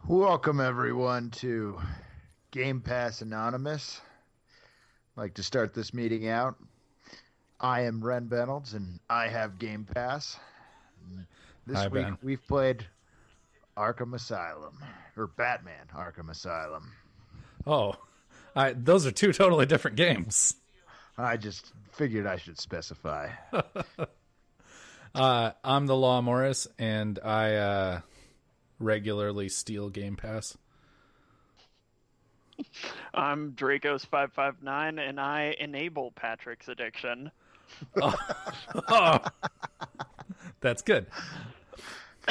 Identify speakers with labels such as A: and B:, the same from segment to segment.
A: Welcome everyone to Game Pass Anonymous. I'd like to start this meeting out. I am Ren Benolds and I have Game Pass.
B: Hi,
A: This week
B: Ben.
A: we've played Arkham Asylum, or Batman Arkham Asylum.
B: Oh, those are two totally different games.
A: I just figured I should specify.
B: I'm the Law Morris, and I regularly steal Game Pass.
C: I'm Dracos559, and I enable Patrick's addiction.
B: Oh, that's good.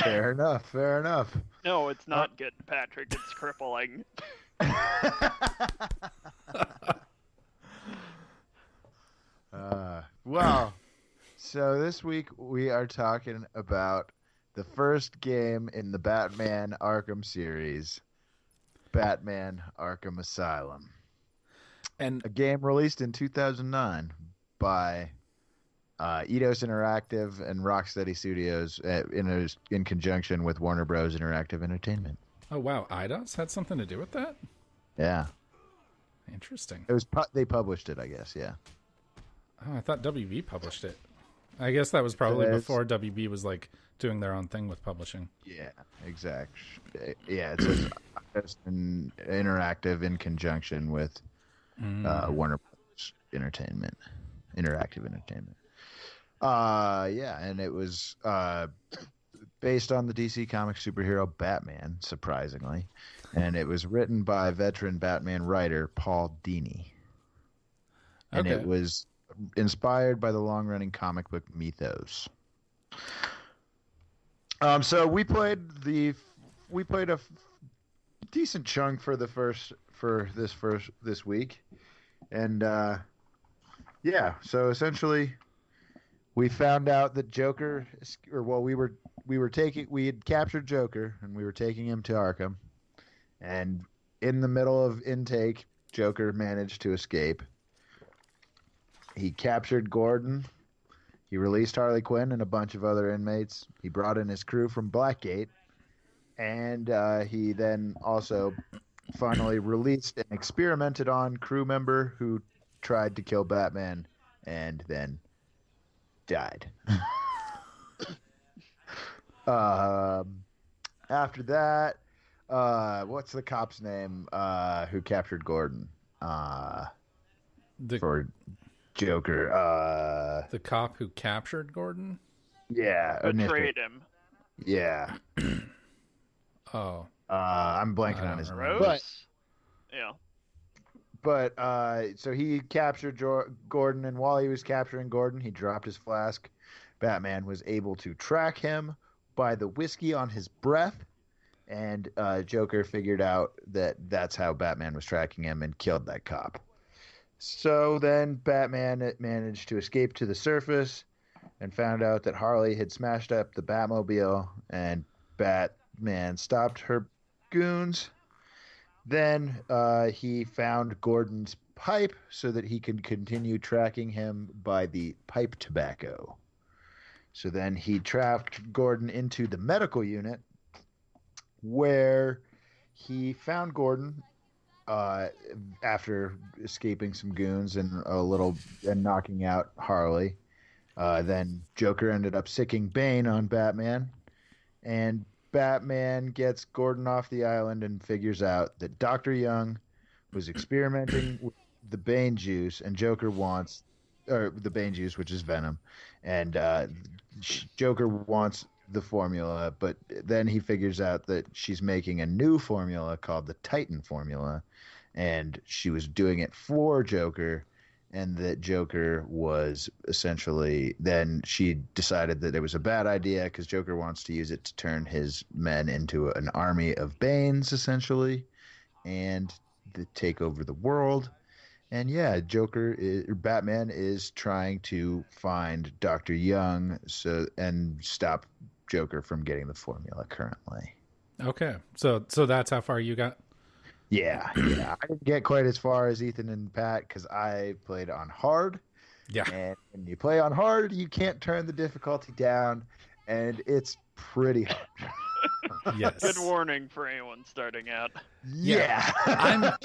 A: Fair enough, fair enough.
C: No, it's not good, Patrick. It's crippling.
A: Well, so this week we are talking about the first game in the Batman Arkham series, Batman Arkham Asylum.
B: And
A: A game released in 2009 by Eidos Interactive and Rocksteady Studios in conjunction with Warner Bros. Interactive Entertainment.
B: oh wow, Eidos had something to do with that.
A: Yeah,
B: Interesting.
A: it was they published it, I guess. Yeah,
B: Oh, I thought WB published it. I guess that was probably
A: It's-
B: before WB was like doing their own thing with publishing.
A: yeah, exactly. Yeah, it says Eidos Interactive in conjunction with Warner Bros. Entertainment, Interactive Entertainment. Yeah, and it was based on the DC Comics superhero Batman, surprisingly, and it was written by veteran Batman writer Paul Dini, and
B: Okay.
A: it was inspired by the long-running comic book mythos. So we played a decent chunk for this week, and yeah. So essentially, we found out that Joker, or well, we had captured Joker, and we were taking him to Arkham, and in the middle of intake, Joker managed to escape. He captured Gordon. He released Harley Quinn and a bunch of other inmates. He brought in his crew from Blackgate, and he then also finally released and experimented on crew member who tried to kill Batman and then died. After that, what's the cop's name who captured Gordon
B: The
A: for Joker?
B: the cop who captured Gordon.
A: Yeah, initially.
C: Betrayed him.
A: Yeah.
B: Oh,
A: I'm blanking
B: I
A: on his
B: don't
A: name.
B: remember.
C: Yeah.
A: So he captured Gordon, and while he was capturing Gordon, he dropped his flask. Batman was able to track him by the whiskey on his breath, and Joker figured out that that's how Batman was tracking him and killed that cop. So then Batman managed to escape to the surface and found out that Harley had smashed up the Batmobile, and Batman stopped her goons. Then he found Gordon's pipe so that he could continue tracking him by the pipe tobacco. So then he tracked Gordon into the medical unit, where he found Gordon after escaping some goons and knocking out Harley. Then Joker ended up sicking Bane on Batman, and Batman gets Gordon off the island and figures out that Dr. Young was experimenting with the Bane juice, and Joker wants the Bane juice, which is venom, and Joker wants the formula, but then he figures out that she's making a new formula called the Titan formula, and she was doing it for Joker, and that Joker was essentially, then she decided that it was a bad idea because Joker wants to use it to turn his men into an army of Banes, essentially, and to take over the world. And yeah, Batman is trying to find Dr. Young and stop Joker from getting the formula currently.
B: okay. So that's how far you got.
A: Yeah. I didn't get quite as far as Ethan and Pat because I played on hard.
B: Yeah.
A: And when you play on hard, you can't turn the difficulty down, and it's pretty hard.
B: Yes.
C: Good warning for anyone starting out.
A: Yeah.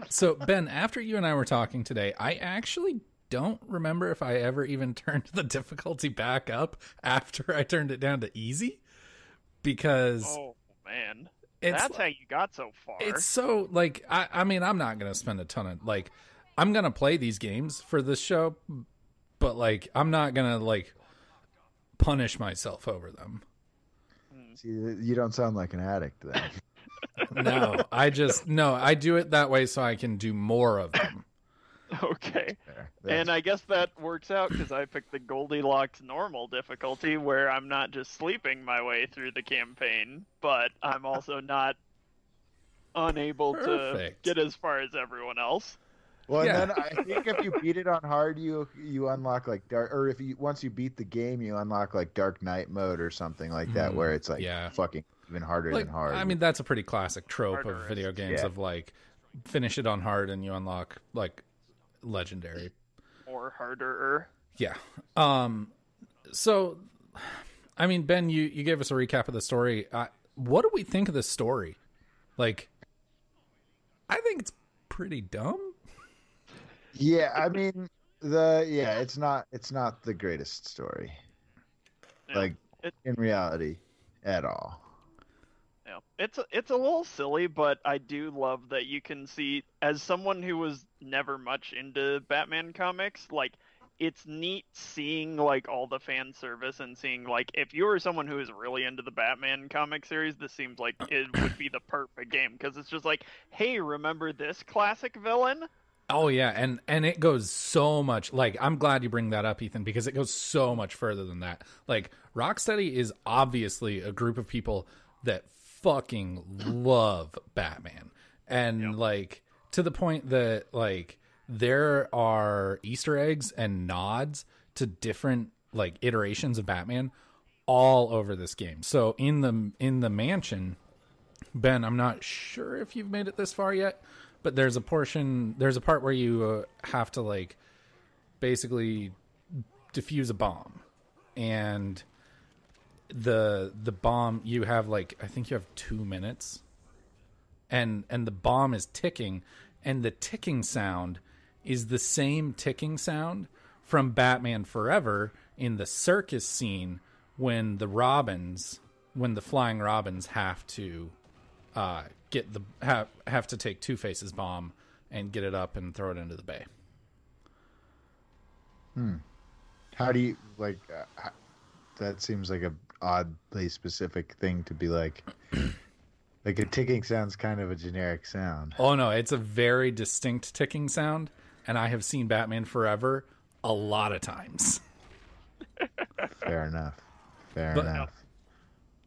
B: So, Ben, after you and I were talking today, I actually don't remember if I ever even turned the difficulty back up after I turned it down to easy. Because
C: Oh, man.
B: it's,
C: That's how you got so far.
B: it's so, like, I mean, I'm not going to spend a ton of, like, I'm going to play these games for this show, but, like, I'm not going to, like, punish myself over them.
A: See, you don't sound like an addict then.
B: No, I do it that way so I can do more of them.
C: Okay.
A: Fair.
C: And I guess that works out because I picked the Goldilocks normal difficulty where I'm not just sleeping my way through the campaign, but I'm also not unable to
B: Perfect.
C: get as far as everyone else.
A: Well,
B: Yeah.
A: and then I think if you beat it on hard, you unlock like dark, or if you once you beat the game, you unlock like Dark Knight mode or something like that, where it's like
B: yeah.
A: fucking even harder
B: Like,
A: than hard.
B: I mean, that's a pretty classic trope
C: Harder
B: of video games
A: yeah.
B: of, like, finish it on hard and you unlock, like, legendary.
C: Or harder.
B: Yeah. So, I mean, Ben, you gave us a recap of the story. What do we think of the story? Like, I think it's pretty dumb.
A: Yeah, I mean it's not the greatest story,
C: Yeah.
A: like in reality, at all.
C: Yeah. It's a little silly, but I do love that you can see, as someone who was never much into Batman comics, like, it's neat seeing, like, all the fan service and seeing, like, if you were someone who is really into the Batman comic series, this seems like it would be the perfect game, because it's just like, hey, remember this classic villain?
B: Oh yeah, and it goes so much, like, I'm glad you bring that up, Ethan, because it goes so much further than that. Like, Rocksteady is obviously a group of people that fucking love Batman. And like, to the point that, like, there are Easter eggs and nods to different, like, iterations of Batman all over this game. So in the mansion, Ben, I'm not sure if you've made it this far yet, but there's a part where you have to, like, basically defuse a bomb, and the bomb, you have, like, I think you have 2 minutes, and the bomb is ticking, and the ticking sound is the same ticking sound from Batman Forever in the circus scene when the flying robins have to have to take Two-Face's bomb and get it up and throw it into the bay.
A: How do you like? That seems like a oddly specific thing to be like. Like, a ticking sound's kind of a generic sound.
B: Oh no, it's a very distinct ticking sound, and I have seen Batman Forever a lot of times.
A: Fair enough. Fair enough.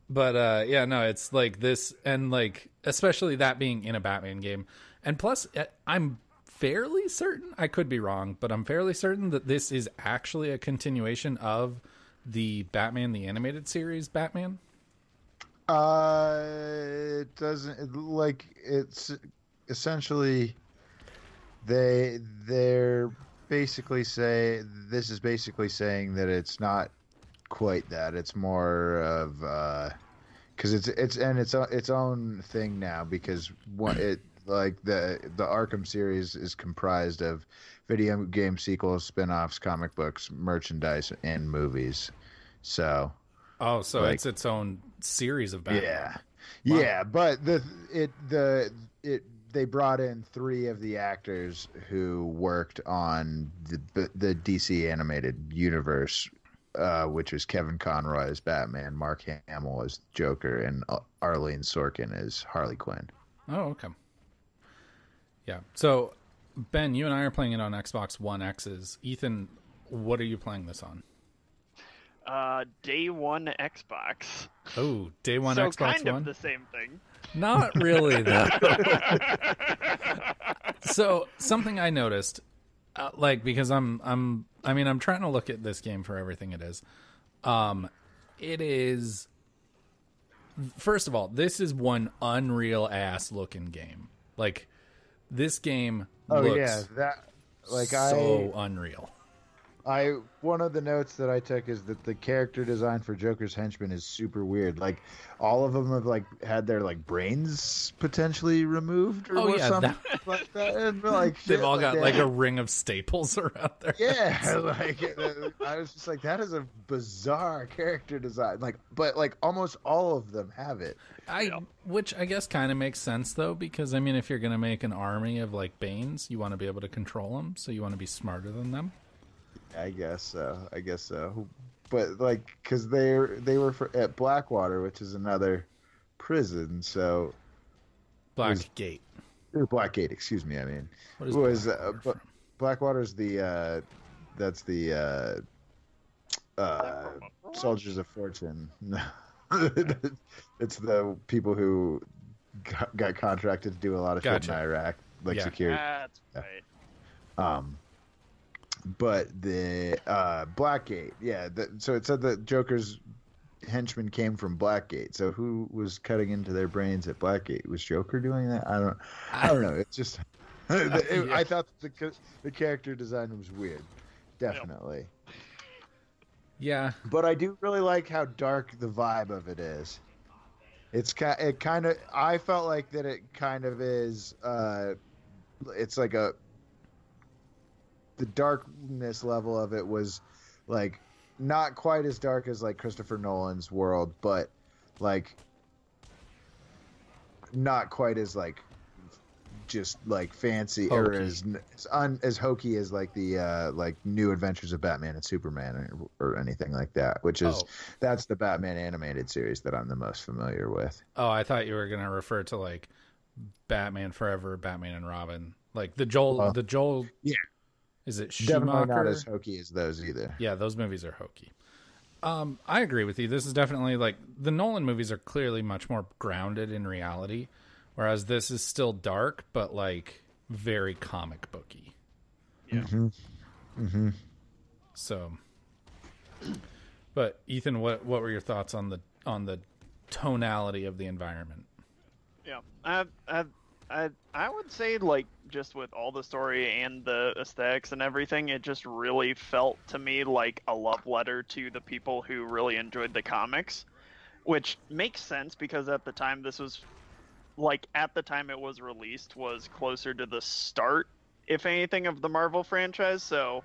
B: But yeah, no, it's like this, and, like, especially that being in a Batman game. And plus, I'm fairly certain, I could be wrong, but I'm fairly certain that this is actually a continuation of the Batman the Animated Series Batman.
A: It doesn't, like, it's essentially they're basically this is basically saying that it's not quite that. It's more of because it's its own thing now, because the Arkham series is comprised of video game sequels, spin-offs, comic books, merchandise, and movies. So like,
B: it's its own series of Batman.
A: yeah.
B: Wow.
A: Yeah, but they brought in 3 of the actors who worked on the DC animated universe, which was Kevin Conroy as Batman, Mark Hamill as Joker, and Arlene Sorkin as Harley Quinn.
B: Oh, okay. Yeah. So, Ben, you and I are playing it on Xbox One X's. Ethan, what are you playing this on?
C: Day one Xbox.
B: Oh, day one
C: So
B: Xbox
C: kind
B: One?
C: of the same thing.
B: Not really, though. So, something I noticed, because I'm trying to look at this game for everything it is. It is, first of all, this is one unreal ass looking game. Like, this game looks
A: unreal. One of the notes that I took is that the character design for Joker's henchmen is super weird. Like all of them have like had their like brains potentially removed or
B: Oh yeah,
A: something like that. And like
B: they've
A: shit
B: all got like
A: that.
B: a ring of staples around their
A: Yeah,
B: heads.
A: like I was just like, that is a bizarre character design. Like, but like almost all of them have it.
B: Which I guess kind of makes sense though, because I mean, if you're gonna make an army of like Banes, you want to be able to control them, so you want to be smarter than them.
A: I guess so. I guess so. But like, because they were at Blackwater, which is another prison. So
B: Blackgate.
A: Blackgate. Excuse me. I mean,
B: What is
A: it was
B: Blackwater from?
A: Blackwater's the that's the Soldiers of Fortune. It's the people who got contracted to do a lot of shit in Iraq, like security.
C: That's right.
A: But the Blackgate, yeah. So it said that Joker's henchmen came from Blackgate. So who was cutting into their brains at Blackgate? Was Joker doing that? I don't know. It's just I thought the character design was weird, definitely.
B: Yeah,
A: but I do really like how dark the vibe of it is. It kind of, I felt like that it kind of is. It's like the darkness level of it was like not quite as dark as like Christopher Nolan's world, but like not quite as like just like fancy
B: hokey.
A: or as hokey as like the like New Adventures of Batman and Superman or anything like that, which is that's the Batman animated series that I'm the most familiar with.
B: Oh, I thought you were gonna refer to like Batman Forever, Batman and Robin, like the Joel.
A: Yeah.
B: Is it Schumacher?
A: Definitely not as hokey as those either.
B: Yeah, those movies are hokey. I agree with you. This is definitely like the Nolan movies are clearly much more grounded in reality, whereas this is still dark, but like very comic booky.
C: Yeah.
A: Mm-hmm.
B: So, but Ethan, what were your thoughts on the tonality of the environment?
C: Yeah, I would say like just with all the story and the aesthetics and everything, it just really felt to me like a love letter to the people who really enjoyed the comics, which makes sense because at the time this was like at the time it was released was closer to the start, if anything, of the Marvel franchise. So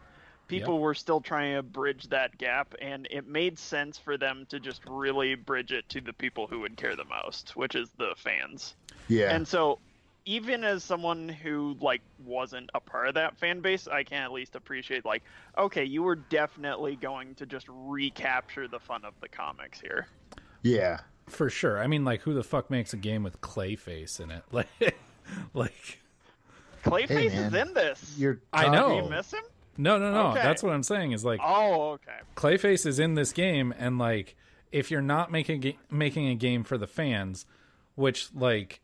C: people were still trying to bridge that gap, and it made sense for them to just really bridge it to the people who would care the most, which is the fans.
A: Yeah.
C: And so even as someone who like wasn't a part of that fan base, I can at least appreciate like, okay, you were definitely going to just recapture the fun of the comics here.
A: Yeah.
B: For sure. I mean, like, who the fuck makes a game with Clayface in it? Like
C: Clayface is in this.
B: I know.
C: Do you miss him?
B: No.
C: Okay.
B: That's what I'm saying is like,
C: oh, okay.
B: Clayface is in this game, and like, if you're not making a game for the fans, which like,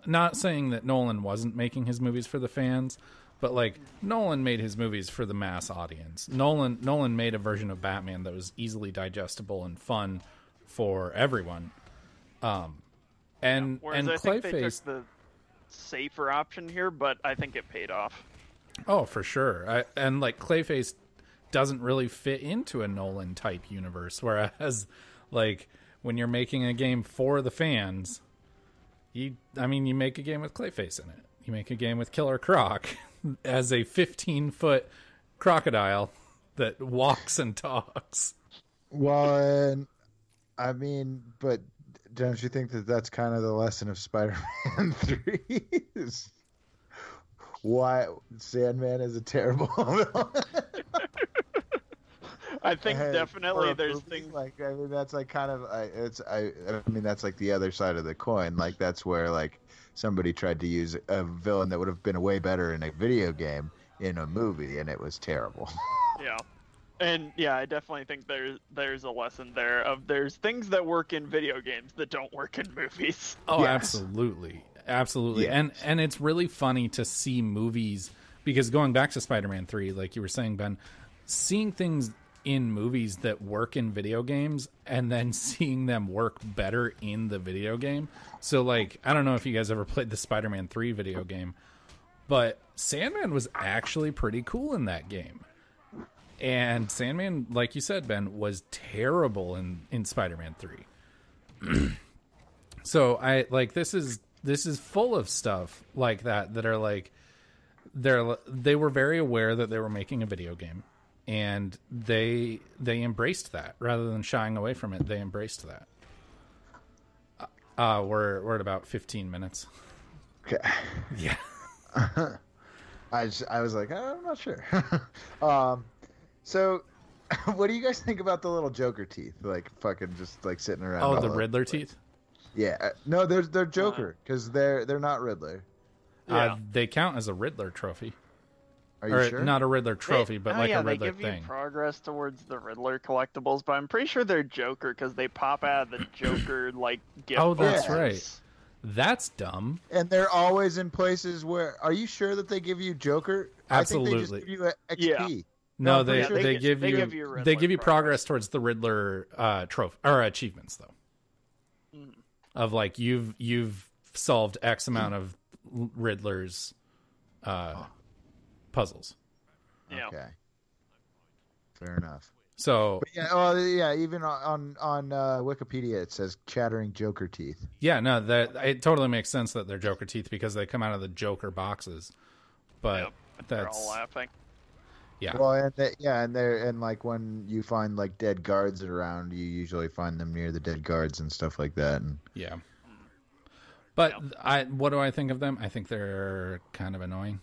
B: not saying that Nolan wasn't making his movies for the fans, but like Nolan made his movies for the mass audience. Nolan made a version of Batman that was easily digestible and fun for everyone. And
C: Whereas
B: and
C: I think they
B: Clayface,
C: took the safer option here, but I think it paid off.
B: oh for sure. And like Clayface doesn't really fit into a Nolan type universe, whereas like when you're making a game for the fans, you make a game with Clayface in it. You make a game with Killer Croc as a 15-foot crocodile that walks and talks.
A: Well, I mean, but don't you think that that's kind of the lesson of Spider-Man 3? Is why Sandman is a terrible villain?
C: I think definitely there's things
A: like, I mean, that's like kind of I mean that's like the other side of the coin. Like that's where like somebody tried to use a villain that would have been way better in a video game in a movie, and it was terrible.
C: Yeah. And yeah, I definitely think there's a lesson there of there's things that work in video games that don't work in movies.
B: Oh,
A: yes.
B: Absolutely.
A: Yes.
B: And it's really funny to see movies, because going back to Spider-Man 3, like you were saying, Ben, seeing things in movies that work in video games and then seeing them work better in the video game. So like, I don't know if you guys ever played the Spider-Man 3 video game, but Sandman was actually pretty cool in that game. And Sandman, like you said, Ben, was terrible in Spider-Man 3. So I like this is full of stuff like that are like they were very aware that they were making a video game, and they embraced that rather than shying away from it. They embraced that. We're at about 15 minutes.
A: Okay.
B: Yeah.
A: I was like, I'm not sure. So what do you guys think about the little Joker teeth? Like fucking just like sitting around.
B: Oh,
A: all
B: the
A: over
B: Riddler
A: the place?
B: teeth?
A: Yeah. No, they're Joker because they're not Riddler.
C: Yeah.
B: They count as a Riddler trophy.
A: Are you
B: Or
A: sure?
B: not a Riddler trophy, but like a Riddler
C: they give
B: thing.
C: you progress towards the Riddler collectibles, but I'm pretty sure they're Joker because they pop out of the Joker like gift
B: Oh, that's
C: boxes.
B: right. That's dumb.
A: And they're always in places where. Are you sure that they give you Joker?
B: Absolutely.
A: I think they just give you XP.
C: Yeah.
B: No,
A: I'm
B: they,
A: pretty sure
B: they give you
C: Riddler
B: progress
C: progress.
B: towards the Riddler trophy or achievements though.
C: Mm.
B: Of like you've solved X amount of Riddler's puzzles.
C: Yeah.
A: Okay. Fair enough.
B: So
A: But yeah, well, yeah. Even on Wikipedia, it says chattering Joker teeth.
B: yeah, no, that it totally makes sense that they're Joker teeth because they come out of the Joker boxes. But
C: Yep. They're
B: that's
C: all laughing.
B: yeah.
A: Well, and like when you find like dead guards around, you usually find them near the dead guards and stuff like that. And
B: Yeah. But what do I think of them? I think they're kind of annoying.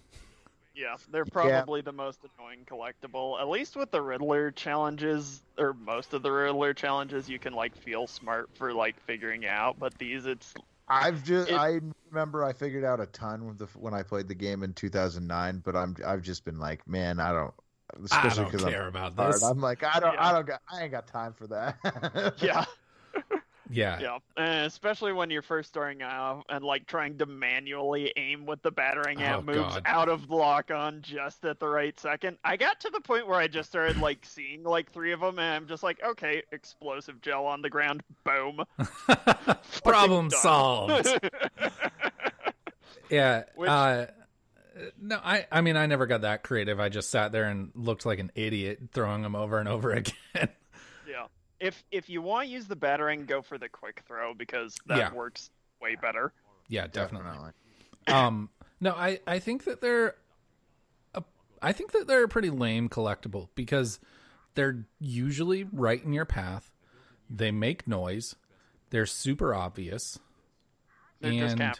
C: Yeah, they're probably the most annoying collectible. At least with the Riddler challenges, or most of the Riddler challenges, you can like feel smart for like figuring it out. But these,
A: I remember I figured out a ton when I played the game in 2009. But I've just been like, man, I don't
B: care about this.
A: I'm like, I ain't got time for that.
C: yeah.
B: Yeah.
C: Yeah, and especially when you're first starting out and like trying to manually aim with the battering ram moves
B: God.
C: out of lock on just at the right second. I got to the point where I just started like seeing like 3 of them, and I'm just like, okay, explosive gel on the ground, boom,
B: Problem
C: done.
B: solved. Yeah.
C: Which-
B: No, I mean, I never got that creative. I just sat there and looked like an idiot throwing them over and over again.
C: Yeah, if you want to use the battering, go for the quick throw because that works way better.
B: Yeah, definitely.
A: Definitely.
B: No, I think that they're a pretty lame collectible because they're usually right in your path. They make noise. They're super obvious.
C: They're just kind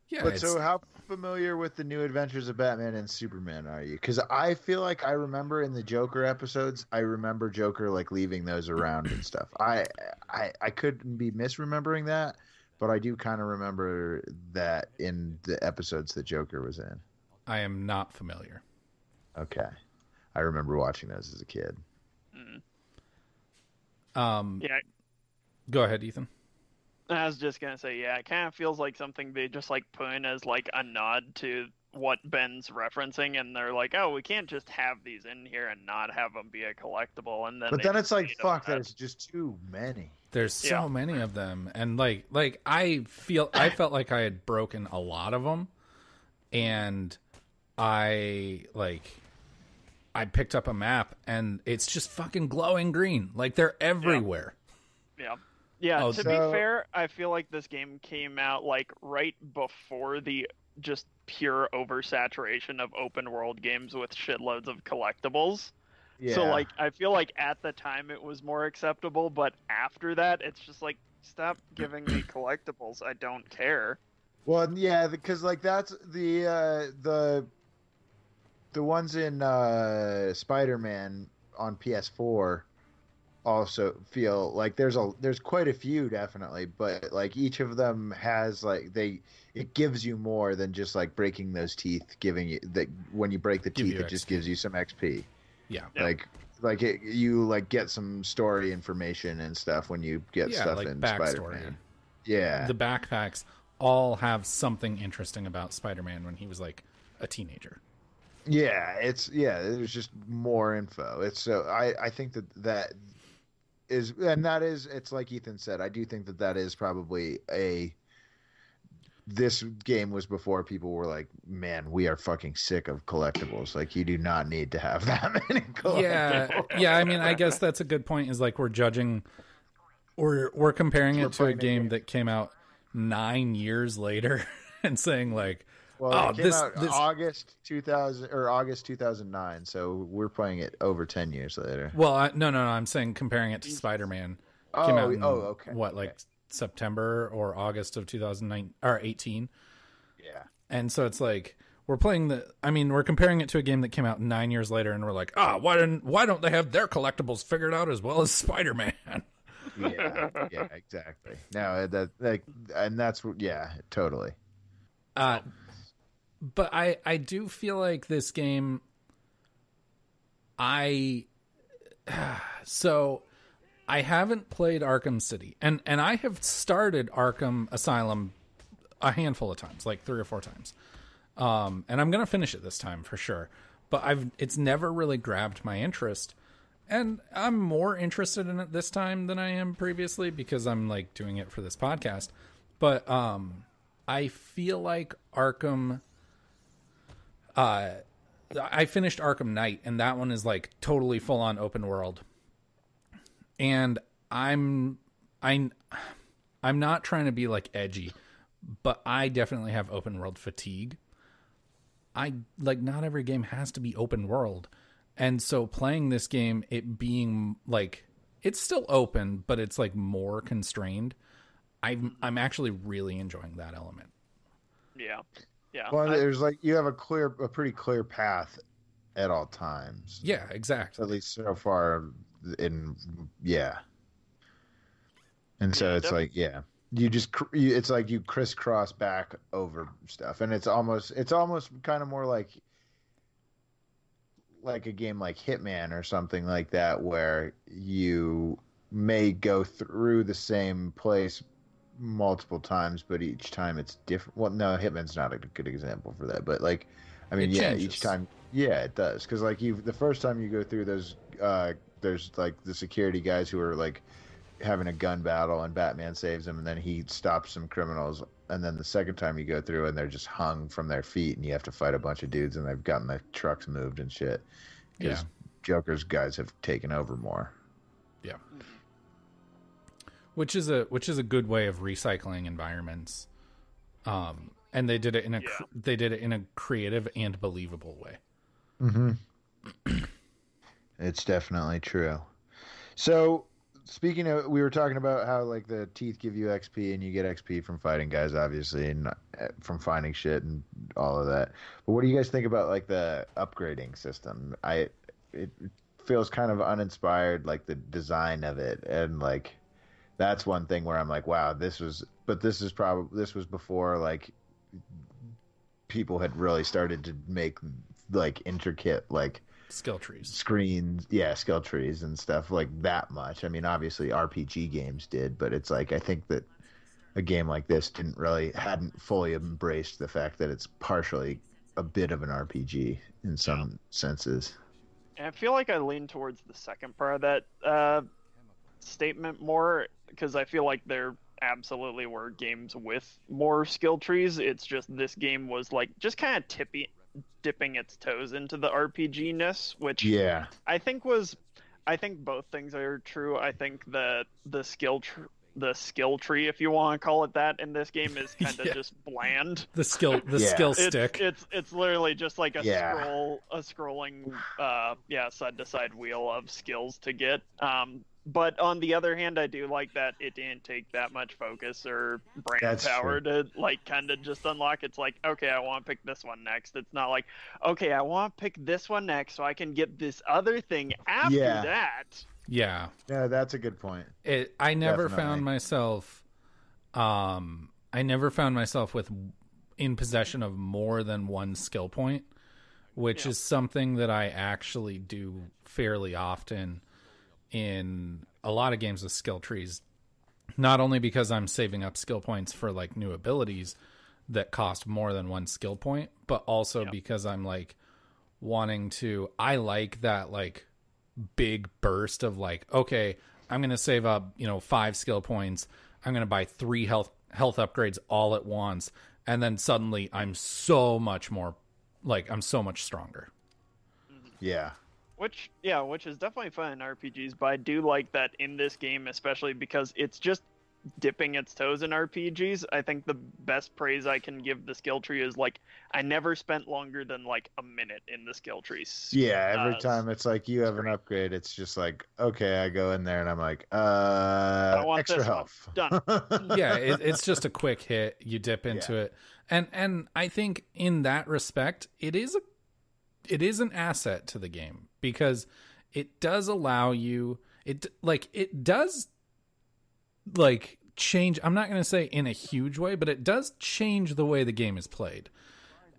B: yeah,
A: But so how familiar with the New Adventures of Batman and Superman are you? Because I feel like I remember in the Joker episodes, I remember Joker like leaving those around and stuff. I couldn't be misremembering that, but I do kind of remember that in the episodes that Joker was in.
B: I am not familiar.
A: Okay, I remember watching those as a kid.
C: yeah.
B: Go ahead, Ethan.
C: I was just gonna say, yeah, it kind of feels like something they just like put in as like a nod to what Ben's referencing, and they're like, oh, we can't just have these in here and not have them be a collectible, and then.
A: But
C: they
A: then
C: just
A: it's like,
C: made them
A: fuck,
C: that.
A: there's just too many.
B: There's so many of them, and like I felt like I had broken a lot of them, and I picked up a map, and it's just fucking glowing green, like they're everywhere.
C: Yeah. Yeah,
B: Oh,
C: to be fair, I feel like this game came out like right before the just pure oversaturation of open world games with shitloads of collectibles.
A: Yeah.
C: So like I feel like at the time it was more acceptable, but after that it's just like stop giving me collectibles. I don't care.
A: Well, yeah, because like that's the ones in Spider-Man on PS4 also feel like there's quite a few definitely, but like each of them has like it gives you more than just like breaking those teeth, giving you that when you break the teeth it just gives you some XP.
B: Yeah.
A: You like get some story information and stuff when you get stuff
B: like
A: in
B: backstory.
A: Spider-Man. Yeah.
B: The backpacks all have something interesting about Spider-Man when he was like a teenager.
A: Yeah, there's just more info. It's so I think that is, and that is, it's like Ethan said, I do think that is probably a this game was before people were like, man, we are fucking sick of collectibles. Like, you do not need to have that many collectibles.
B: Yeah. I mean, I guess that's a good point. Is like we're judging, or we're comparing it to a game that came out 9 years later, and saying like,
A: Well,
B: oh,
A: it came out August 2000 or August 2009, so we're playing it over 10 years later.
B: Well, no. I'm saying comparing it to Spider-Man. Came out in,
A: okay.
B: What, like September or August of 2009 or 18?
A: Yeah.
B: And so it's like we're comparing it to a game that came out 9 years later, and we're like, why don't they have their collectibles figured out as well as Spider-Man?
A: Yeah, exactly. No, totally.
B: But I do feel like this game, so I haven't played Arkham City, and I have started Arkham Asylum a handful of times, like 3 or 4 times. And I'm going to finish it this time for sure, but it's never really grabbed my interest, and I'm more interested in it this time than I am previously because I'm like doing it for this podcast. But I feel like Arkham, I finished Arkham Knight, and that one is like totally full on open world. And I'm not trying to be like edgy, but I definitely have open world fatigue. Not every game has to be open world. And so playing this game, it being like, it's still open, but it's like more constrained. I'm actually really enjoying that element.
C: Yeah.
A: Well, there's like, you have a pretty clear path at all times.
B: Yeah, exactly.
A: At least so far And so it's like, it's like you crisscross back over stuff, and it's almost kind of more like a game like Hitman or something like that, where you may go through the same place multiple times, but each time it's different. Well, no, Hitman's not a good example for that, but like, I mean, each time, it does, because like the first time you go through those, there's like the security guys who are like having a gun battle, and Batman saves them, and then he stops some criminals, and then the second time you go through and they're just hung from their feet, and you have to fight a bunch of dudes, and they've gotten the trucks moved and shit because Joker's guys have taken over more.
B: Yeah. Which is a good way of recycling environments, and they did it in a creative and believable way.
A: Mm-hmm. It's definitely true. So, speaking of, we were talking about how like the teeth give you XP, and you get XP from fighting guys, obviously, and from finding shit and all of that. But what do you guys think about like the upgrading system? It feels kind of uninspired, like the design of it, and like. That's one thing where I'm like, wow, this was before like people had really started to make like intricate like
B: skill trees,
A: skill trees and stuff like that much. I mean, obviously RPG games did, but it's like, I think that a game like this hadn't fully embraced the fact that it's partially a bit of an RPG in some senses.
C: And I feel like I lean towards the second part of that statement more, because I feel like there absolutely were games with more skill trees. It's just this game was like just kind of dipping its toes into the RPG-ness, which I think both things are true. I think the skill tree, if you want to call it that, in this game is kind of just bland.
B: The skill stick.
C: It's literally just like a scrolling side to side wheel of skills to get. But on the other hand, I do like that it didn't take that much focus or brain power to like kind of just unlock. It's like, okay, I want to pick this one next. It's not like, okay, I want to pick this one next so I can get this other thing after that.
B: Yeah.
A: Yeah, that's a good point.
B: I never found myself with in possession of more than one skill point, which is something that I actually do fairly often in a lot of games with skill trees, not only because I'm saving up skill points for like new abilities that cost more than one skill point, but also because I'm like I like that like big burst of like, okay, I'm going to save up, 5 skill points. I'm going to buy 3 health upgrades all at once. and then suddenly I'm so much more, like, I'm so much stronger.
A: Yeah.
C: Which is definitely fun in RPGs, but I do like that in this game, especially because it's just dipping its toes in RPGs. I think the best praise I can give the skill tree is, like, I never spent longer than, like, a minute in the skill tree.
A: Yeah, every time it's like you have an upgrade, it's just like, okay, I go in there and I'm like,
C: I want
A: extra
C: this
A: health.
C: Done.
B: Yeah, it's just a quick hit. You dip into it, and I think in that respect, it is an asset to the game because it does allow you. It does change. I'm not going to say in a huge way, but it does change the way the game is played.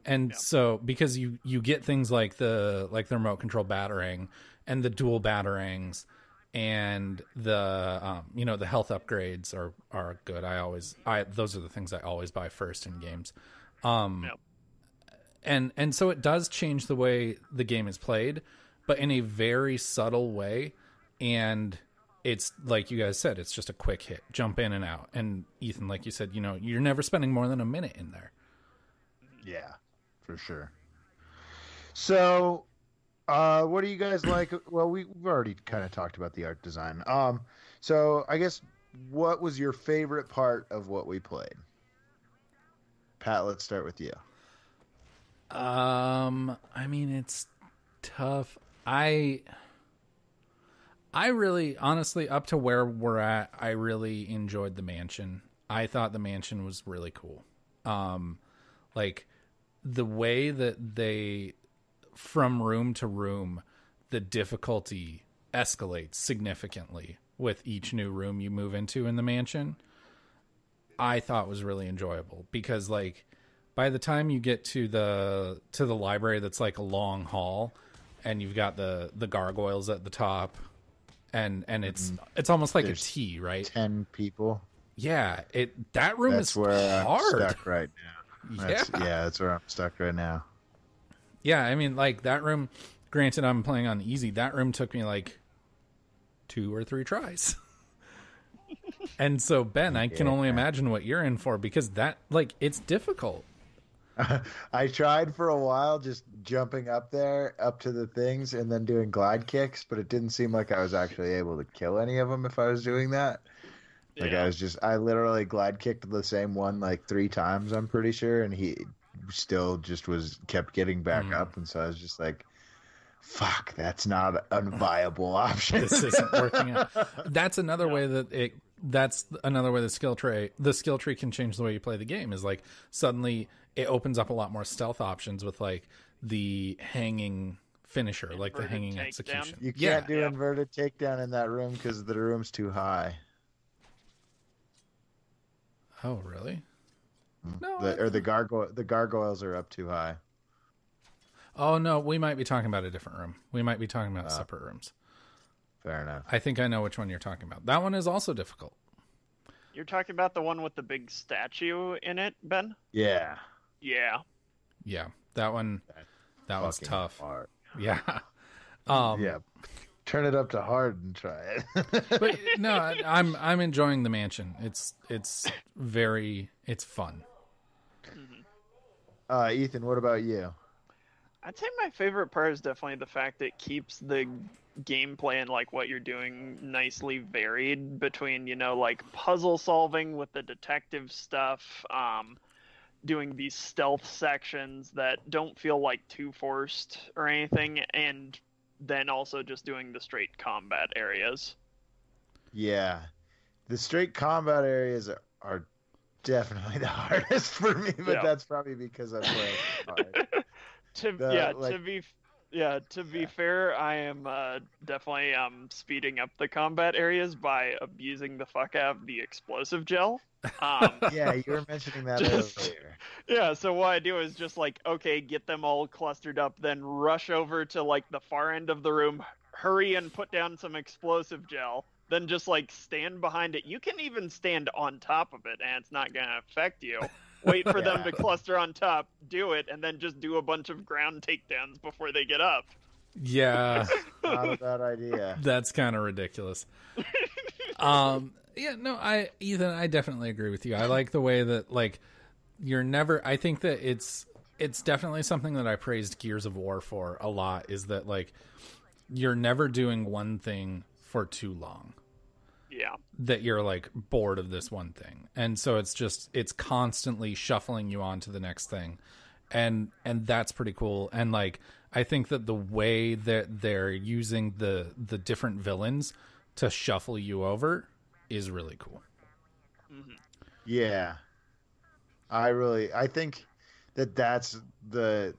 B: And so because you get things like the remote control battering and the dual batterings and the the health upgrades are good. Those are the things I always buy first in games. And so it does change the way the game is played, but in a very subtle way. And it's like you guys said, it's just a quick hit, jump in and out. And Ethan, like you said, you're never spending more than a minute in there.
A: Yeah, for sure. So, what do you guys like? Well, we've already kind of talked about the art design. So I guess what was your favorite part of what we played? Pat, let's start with you.
B: I mean, it's tough. I really, honestly, up to where we're at, I really enjoyed the mansion. I thought the mansion was really cool. Like the way that they, from room to room, the difficulty escalates significantly with each new room you move into in the mansion, I thought was really enjoyable because, like, by the time you get to the library, that's like a long hall, and you've got the gargoyles at the top, and it's almost like
A: There's
B: a T, right?
A: 10 people.
B: Yeah, that room
A: That's
B: is
A: where
B: hard.
A: I'm stuck right now. That's where I'm stuck right now.
B: Yeah, I mean, like, that room, granted I'm playing on easy, that room took me like 2 or 3 tries. And so, Ben, I can only imagine what you're in for, because that, like, it's difficult.
A: I tried for a while just jumping up there, up to the things, and then doing glide kicks, but it didn't seem like I was actually able to kill any of them if I was doing that. Like, I literally glide kicked the same one like 3 times, I'm pretty sure, and he still just kept getting back up, and so I was just like, fuck, that's not a viable option.
B: This isn't working out. That's another way the skill tree can change the way you play the game, is like suddenly it opens up a lot more stealth options with like the hanging finisher, like the hanging execution.
A: You can't do inverted takedown in that room because the room's too high.
B: Oh, really? No.
A: The gargoyles are up too high.
B: Oh, no, we might be talking about a different room. We might be talking about separate rooms.
A: Fair enough.
B: I think I know which one you're talking about. That one is also difficult.
C: You're talking about the one with the big statue in it, Ben?
A: Yeah.
C: Yeah.
B: Yeah, that one. That was tough.
A: Hard.
B: Yeah.
A: Yeah. Turn it up to hard and try it.
B: But no, I'm enjoying the mansion. It's fun.
A: Ethan, what about you?
C: I'd say my favorite part is definitely the fact that it keeps the gameplay and like what you're doing nicely varied between, like puzzle solving with the detective stuff, doing these stealth sections that don't feel like too forced or anything, and then also just doing the straight combat areas.
A: Yeah. The straight combat areas are definitely the hardest for me, but that's probably because I'm playing hard.
C: To be fair, I am definitely speeding up the combat areas by abusing the fuck out of the explosive gel.
A: Yeah, you were mentioning that earlier.
C: Yeah, so what I do is just like, okay, get them all clustered up, then rush over to like the far end of the room, hurry and put down some explosive gel, then just like stand behind it. You can even stand on top of it and it's not going to affect you. Wait for them to cluster on top, do it, and then just do a bunch of ground takedowns before they get up.
B: Yeah.
A: Not a bad idea.
B: That's kind of ridiculous. Ethan, I definitely agree with you. I like the way that, like, you're never. I think that it's definitely something that I praised Gears of War for a lot. Is that like you're never doing one thing for too long.
C: Yeah.
B: That you're like bored of this one thing, and so it's constantly shuffling you on to the next thing, and that's pretty cool. And like I think that the way that they're using the different villains to shuffle you over is really cool.
C: Mm-hmm.
A: Yeah. I think that's the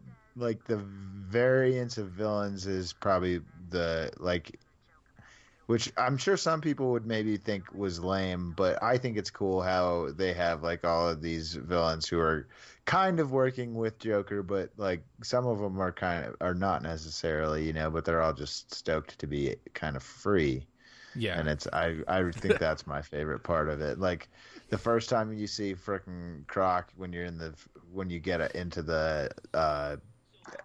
A: variance of villains is probably the like, which I'm sure some people would maybe think was lame, but I think it's cool how they have like all of these villains who are kind of working with Joker, but like some of them are not necessarily, but they're all just stoked to be kind of free.
B: Yeah.
A: And I think that's my favorite part of it. Like the first time you see frickin' Croc when you get into the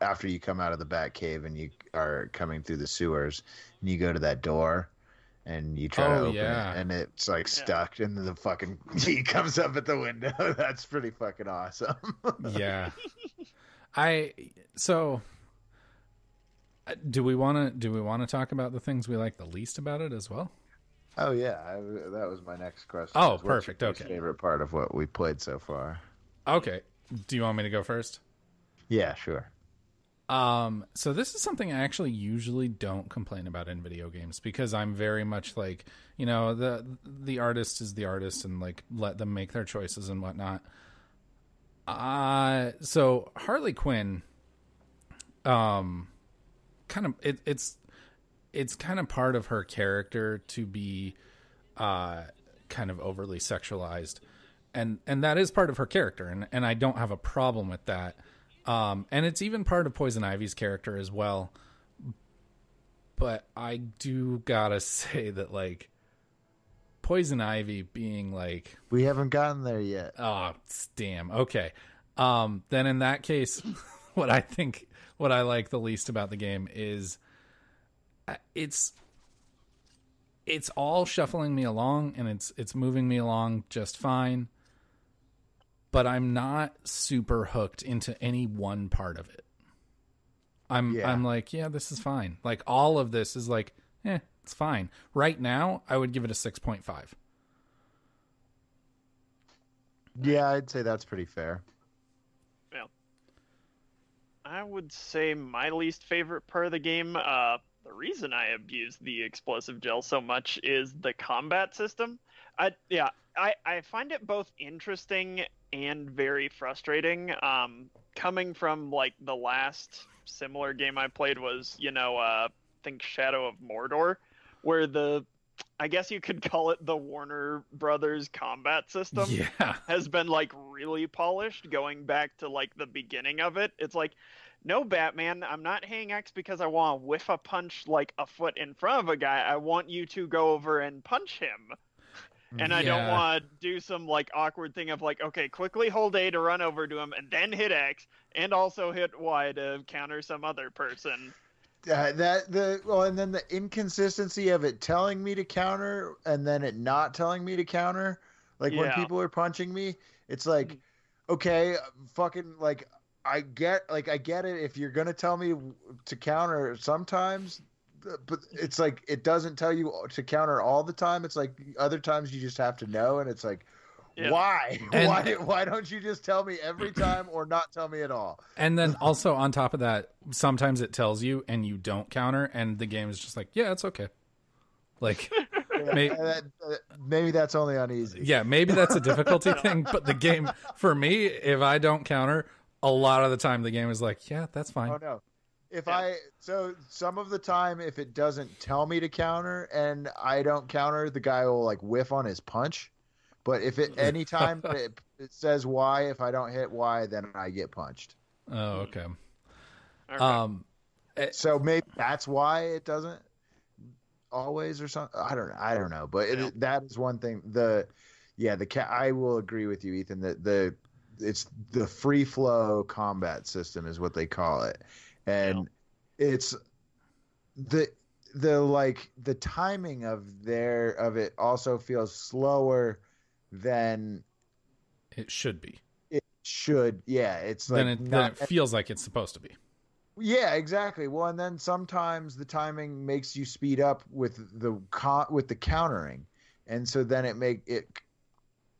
A: after you come out of the Batcave and you are coming through the sewers and you go to that door and you try to open it and it's like stuck and the fucking he comes up at the window. That's pretty fucking awesome.
B: Yeah. Do we want to talk about the things we like the least about it as well?
A: Oh yeah, that was my next question.
B: Oh, perfect.
A: What's your favorite part of what we played so far?
B: Okay. Do you want me to go first?
A: Yeah, sure.
B: So this is something I actually usually don't complain about in video games because I'm very much like, the artist is the artist and like let them make their choices and whatnot. So Harley Quinn, kind of it's kind of part of her character to be, kind of overly sexualized, and that is part of her character, and I don't have a problem with that. And it's even part of Poison Ivy's character as well. But I do gotta say that, like, Poison Ivy being like...
A: We haven't gotten there yet.
B: Oh, damn. Okay. Then in that case, what I like the least about the game is it's all shuffling me along and it's moving me along just fine. But I'm not super hooked into any one part of it. I'm like, yeah, this is fine. Like all of this is like, it's fine. Right now, I would give it a 6.5.
A: Yeah, I'd say that's pretty fair.
C: Yeah. I would say my least favorite part of the game, the reason I abuse the explosive gel so much is the combat system. I find it both interesting and very frustrating. Coming from like the last similar game I played was, I think Shadow of Mordor, where I guess you could call it the Warner Brothers combat system has been like really polished going back to like the beginning of it. It's like, no, Batman, I'm not hitting X because I want to whiff a punch like a foot in front of a guy. I want you to go over and punch him. And I don't want to do some like awkward thing of like, okay, quickly hold A to run over to him and then hit X and also hit Y to counter some other person.
A: And then the inconsistency of it telling me to counter and then it not telling me to counter. Like when people are punching me, it's like, okay, fucking like I get it if you're gonna tell me to counter sometimes. But it's like it doesn't tell you to counter all the time. It's like other times you just have to know, and it's like, why? Why don't you just tell me every time or not tell me at all?
B: And then also on top of that, sometimes it tells you and you don't counter, and the game is just like, yeah, it's okay. Like
A: maybe that's only on easy.
B: Yeah, maybe that's a difficulty thing. But the game for me, if I don't counter, a lot of the time the game is like, yeah, that's fine.
A: Oh no. So some of the time, if it doesn't tell me to counter and I don't counter, the guy will like whiff on his punch. But if anytime it says Y, if I don't hit Y, then I get punched.
B: Oh, okay.
A: So maybe that's why it doesn't always or something. I don't know. But that is one thing. I will agree with you, Ethan, that it's the free flow combat system is what they call it. And it's the timing of it also feels slower than
B: it should be.
A: It should. Yeah, it's
B: then
A: like
B: then
A: not.
B: it feels like it's supposed to be.
A: Yeah, exactly. Well, and then sometimes the timing makes you speed up with the countering, and so then it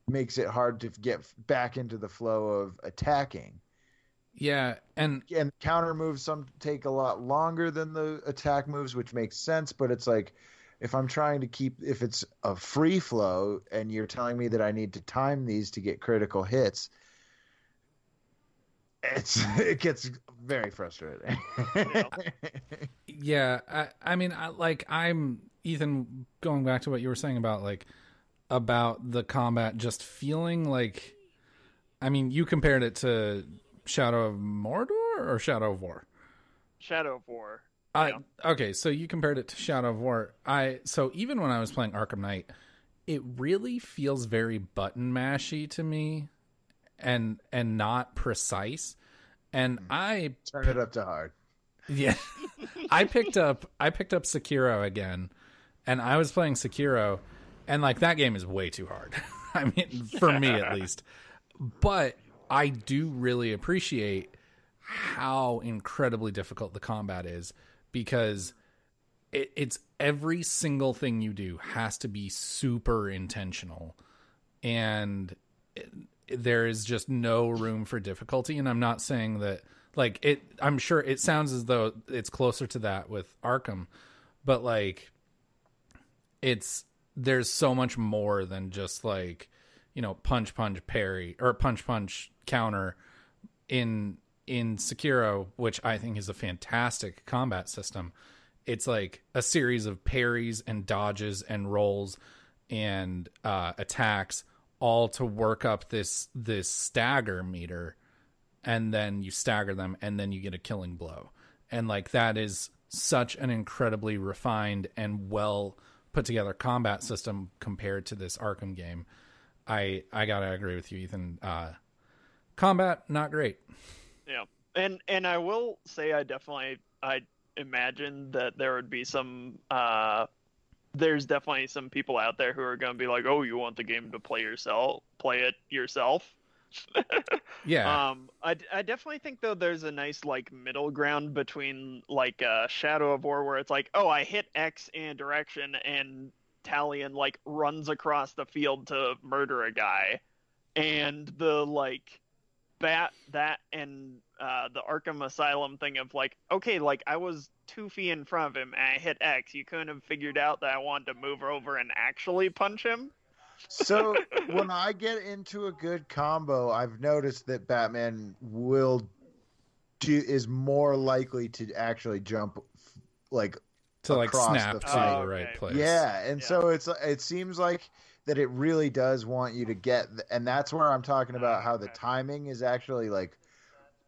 A: makes it hard to get back into the flow of attacking.
B: Yeah, and
A: Counter moves some take a lot longer than the attack moves, which makes sense. But it's like if I'm trying to if it's a free flow and you're telling me that I need to time these to get critical hits, it gets very frustrating.
B: yeah, I mean, I'm Ethan. Going back to what you were saying about about the combat, just feeling like, I mean, you compared it to Shadow of Mordor or Shadow of War?
C: Shadow of War.
B: Okay, so you compared it to Shadow of War. So even when I was playing Arkham Knight, it really feels very button mashy to me, and not precise. And I
A: turn it up to hard.
B: Yeah, I picked up Sekiro again, and I was playing Sekiro, and that game is way too hard. I mean, for me at least. But I do really appreciate how incredibly difficult the combat is, because it's every single thing you do has to be super intentional, and there is just no room for difficulty. And I'm not saying that I'm sure it sounds as though it's closer to that with Arkham, but there's so much more than just punch parry or punch counter in Sekiro, which I think is a fantastic combat system. It's like a series of parries and dodges and rolls and attacks, all to work up this stagger meter, and then you stagger them and then you get a killing blow. And that is such an incredibly refined and well put together combat system compared to this Arkham game. I gotta agree with you, Ethan. Combat, not great.
C: Yeah. And I will say I imagine that there would be some there's definitely some people out there who are going to be like, "Oh, you want the game to play it yourself."
B: Yeah.
C: I definitely think though there's a nice middle ground between Shadow of War, where it's like, "Oh, I hit X in a direction and Talion runs across the field to murder a guy," and the that and the Arkham Asylum thing of okay, I was 2 feet in front of him and I hit X. You couldn't have figured out that I wanted to move over and actually punch him.
A: So when I get into a good combo, I've noticed that Batman is more likely to actually jump
B: to
A: across
B: snap
A: the
B: to
A: fight.
B: the right place.
A: Yeah, and so it seems like that it really does want you to get, and that's where I'm talking about how the timing is actually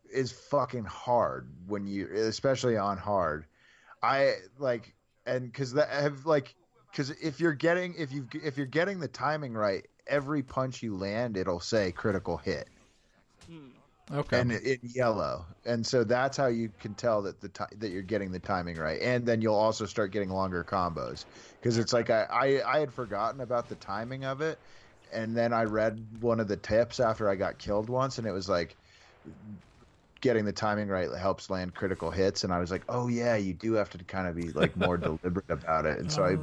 A: is fucking hard when you, especially on hard. Because if you're getting the timing right, every punch you land, it'll say critical hit.
B: Okay.
A: And in yellow, and so that's how you can tell that that you're getting the timing right, and then you'll also start getting longer combos, because it's I had forgotten about the timing of it, and then I read one of the tips after I got killed once, and it was getting the timing right helps land critical hits, and I was like, oh yeah, you do have to kind of be more deliberate about it, and so I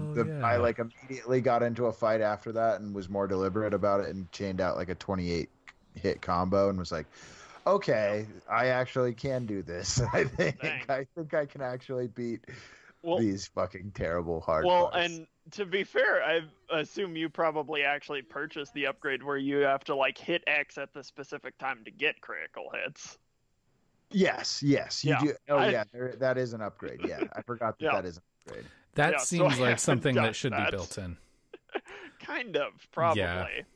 A: immediately got into a fight after that and was more deliberate about it and chained out a 28 hit combo and was like, okay, I actually can do this. I think I can actually beat these fucking terrible hard parts.
C: And to be fair, I assume you probably actually purchased the upgrade where you have to hit X at the specific time to get critical hits.
A: Yes, you do. Oh that is an upgrade. Yeah, I forgot that is an upgrade.
B: That seems like something that should be built in.
C: Kind of, probably.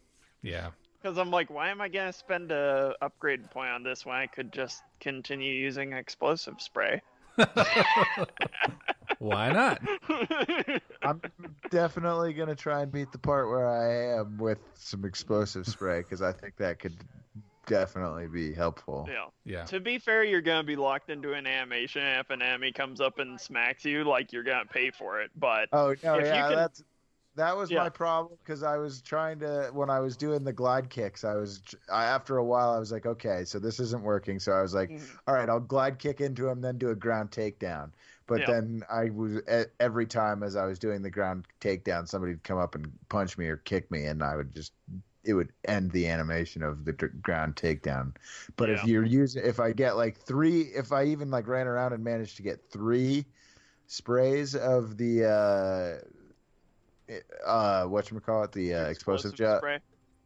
B: Yeah.
C: Because I'm like, why am I going to spend a upgrade point on this when I could just continue using explosive spray?
B: Why not?
A: I'm definitely going to try and beat the part where I am with some explosive spray, because I think that could definitely be helpful.
B: Yeah.
C: To be fair, you're going to be locked into an animation. If an enemy comes up and smacks you, you're going to pay for it. But
A: That was
C: Yeah.
A: my problem because I was when I was doing the glide kicks, after a while I was like, okay, so this isn't working. So I was like,
C: Mhm.
A: all right, I'll glide kick into him, then do a ground takedown. But
C: Yeah.
A: then every time as I was doing the ground takedown, somebody would come up and punch me or kick me, and it would end the animation of the ground takedown. But
C: Yeah.
A: if I get like if I even like ran around and managed to get 3 sprays of the whatchamacallit, the explosive jet.
C: spray.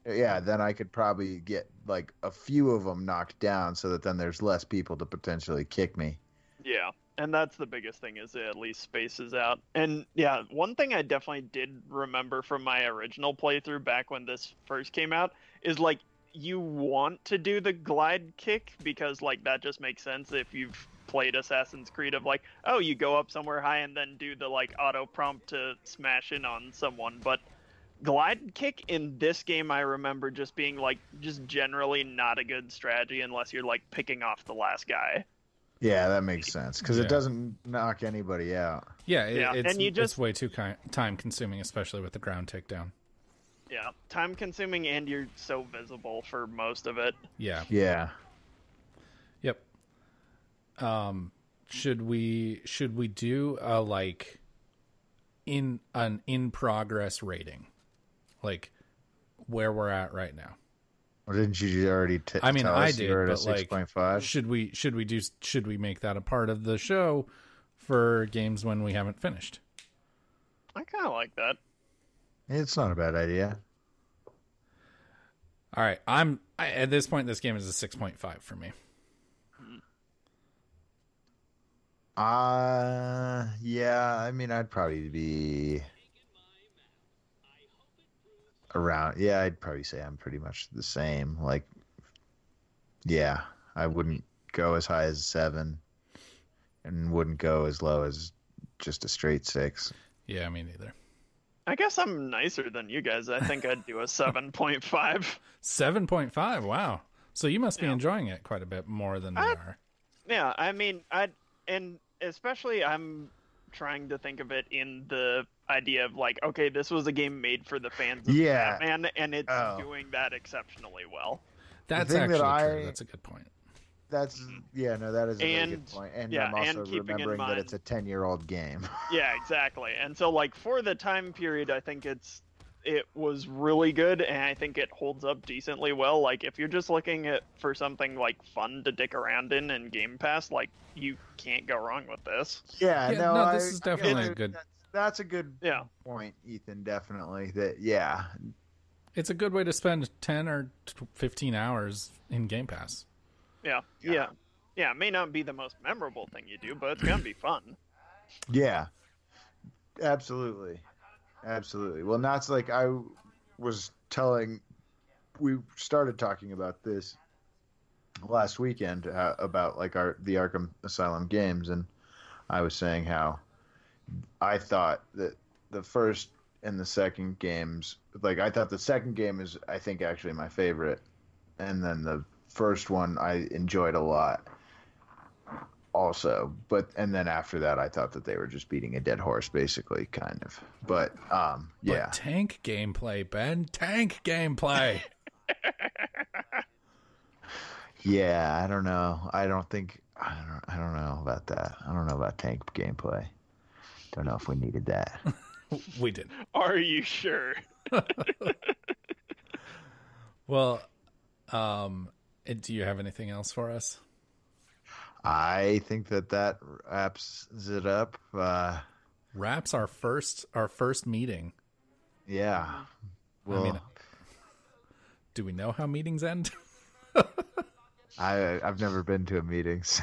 A: Yeah, then I could probably get like a few of them knocked down so that then there's less people to potentially kick me.
C: Yeah. And that's the biggest thing, is it at least spaces out. And yeah, one thing I definitely did remember from my original playthrough back when this first came out is like, you want to do the glide kick because like that just makes sense if you've played Assassin's Creed, of like, oh, you go up somewhere high and then do the like auto prompt to smash in on someone. But glide kick in this game, I remember just being like, just generally not a good strategy unless you're like picking off the last guy.
A: Yeah, that makes sense because
B: Yeah.
A: it doesn't knock anybody out.
B: Yeah,
C: Yeah, and
B: it's way too time consuming, especially with the ground takedown.
C: Yeah, time consuming, and you're so visible for most of it.
B: Yeah.
A: Yeah.
B: Yep. Should we do a like an in progress rating, like where we're at right now?
A: Well, didn't you already
B: I mean,
A: tell
B: I
A: us
B: did,
A: you were at a
B: but like,
A: 6.5?
B: should we make that a part of the show for games when we haven't finished?
C: I kind of like that.
A: It's not a bad idea.
B: All right, at this point, this game is a 6.5 for me.
A: Yeah, I mean, I'd probably be around. Yeah, I'd probably say I'm pretty much the same. Like, yeah, I wouldn't go as high as 7 and wouldn't go as low as just a straight 6.
B: Yeah, me neither.
C: I guess I'm nicer than you guys. I think I'd do a 7.5.
B: 7.5. Wow. So you must be enjoying it quite a bit more than we are.
C: Yeah, I mean, and especially I'm trying to think of it in the idea of like, okay, this was a game made for the fans of Batman, and it's doing that exceptionally well.
B: That's actually true. That's a good point.
A: That is a really good point. And I'm also remembering that it's a 10-year-old game.
C: Yeah, exactly. And so like for the time period, I think it was really good, and I think it holds up decently well. Like if you're just looking for something like fun to dick around in Game Pass, like you can't go wrong with this.
A: Yeah,
B: this is definitely a good.
A: That's a good point, Ethan. Definitely
B: It's a good way to spend 10 or 15 hours in Game Pass.
C: Yeah. It may not be the most memorable thing you do, but it's gonna be fun.
A: Yeah, absolutely. Well, that's like we started talking about this last weekend about like the Arkham Asylum games, and I was saying how I thought that the first and the second games, like I thought the second game is, I think, actually my favorite, and then the first one I enjoyed a lot also, and then after that I thought that they were just beating a dead horse basically, kind of. But
B: But tank gameplay, Ben. Tank gameplay.
A: Yeah, I don't know. I don't know about that. I don't know about tank gameplay. Don't know if we needed that.
B: We did.
C: Are you sure?
B: Well, do you have anything else for us?
A: I think that wraps it up.
B: Wraps our first meeting.
A: Yeah. Well,
B: I mean, do we know how meetings end?
A: I've never been to a meeting, so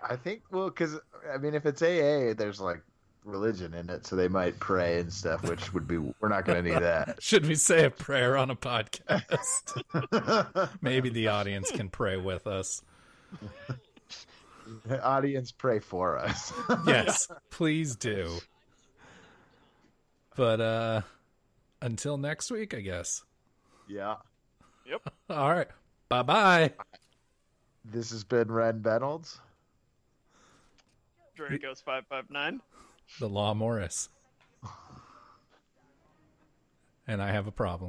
A: I think, because I mean, if it's AA, there's like religion in it, so they might pray and stuff, which would be, we're not going to need that.
B: Should we say a prayer on a podcast? Maybe the audience can pray with us.
A: The audience, pray for us.
B: Yes, please do. But until next week, I guess.
A: Yeah.
C: Yep.
B: All right. Bye-bye.
A: This has been Ren Benolds.
C: Dracos 559.
B: The Law Morris. And I have a problem.